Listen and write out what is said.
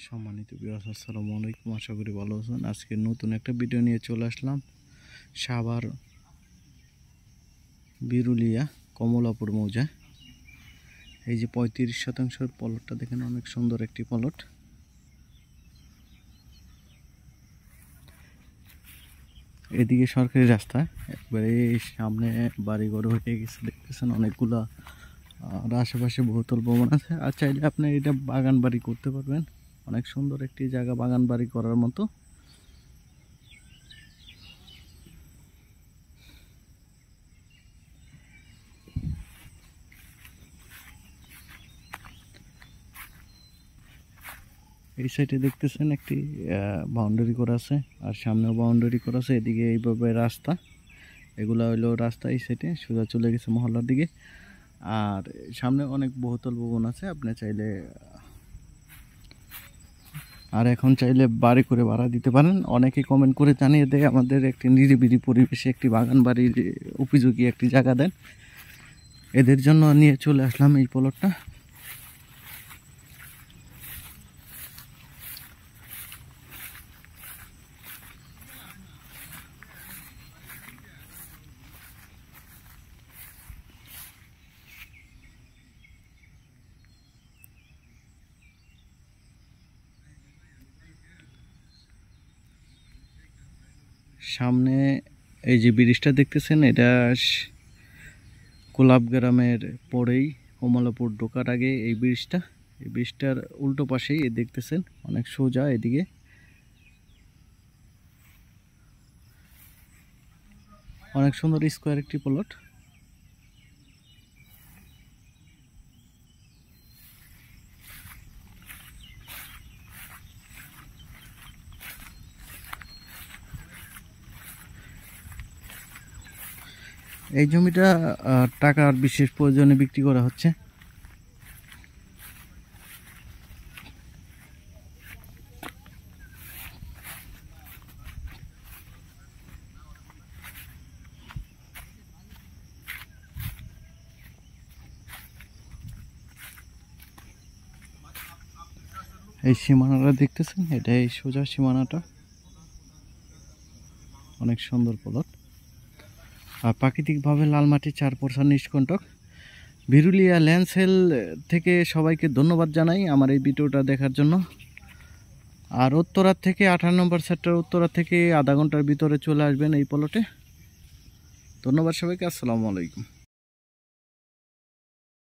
সম্মানিত ভিউয়ার্স, আসসালামু আলাইকুম। আশা করি ভালো আছেন। আজকে নতুন একটা ভিডিও নিয়ে চলে আসলাম সাভার বিরুলিয়া কমলাপুর মৌজা। এই যে 35% প্লটটা দেখেন, অনেক সুন্দর একটি প্লট। এদিকে সরকারি রাস্তা, একবারে সামনে বাড়িঘর হয়ে গেছে দেখতেছেন অনেকগুলা। আর আশেপাশে বহুতল ভবন আছে। আর চাইলে আপনি এটা বাগান বাড়ি করতে পারবেন। অনেক সুন্দর একটি জায়গা বাগান বাড়ি করার মতো। এই সাইডে দেখতেছেন একটি বাউন্ডারি করা আছে, আর সামনেও বাউন্ডারি করা আছে। এদিকে এইভাবে রাস্তা, এগুলা হইলো রাস্তা। এই সাইডে সোজা চলে গেছে মহল্লার দিকে। আর সামনে অনেক বহুতল ভবন আছে, আপনি চাইলে আর এখন চাইলে বাড়ি করে ভাড়া দিতে পারেন। অনেকে কমেন্ট করে জানিয়ে দেয় আমাদের একটি নিরিবিলি পরিবেশে একটি বাগান বাড়ির উপযোগী একটি জায়গা দেন। এদের জন্য নিয়ে চলে আসলাম এই প্লটটা। সামনে এই যে ব্রিজটা দেখতেছেন, এটা কোলাপ গ্রামের পরেই কমলাপুর ঢোকার আগে এই ব্রিজটা। এই ব্রিজটার উল্টো পাশেই দেখতেছেন অনেক সোজা এদিকে অনেক সুন্দর স্কোয়ার একটি প্লট। এই জমিটা টাকার বিশেষ প্রয়োজনে বিক্রি করা হচ্ছে। এই সীমানাটা দেখতেছেন, এটা এই সোজা সীমানাটা অনেক সুন্দর প্লট। আর প্রাকৃতিকভাবে লাল মাটি 4% নিষ্কণ্টক। বিরুলিয়া ল্যান্ড সেল থেকে সবাইকে ধন্যবাদ জানাই আমার এই ভিডিওটা দেখার জন্য। আর উত্তরার থেকে 18 নম্বর সেক্টর, উত্তরা থেকে আধা ঘন্টার ভিতরে চলে আসবেন এই প্লটে। ধন্যবাদ সবাইকে। আসসালামু আলাইকুম।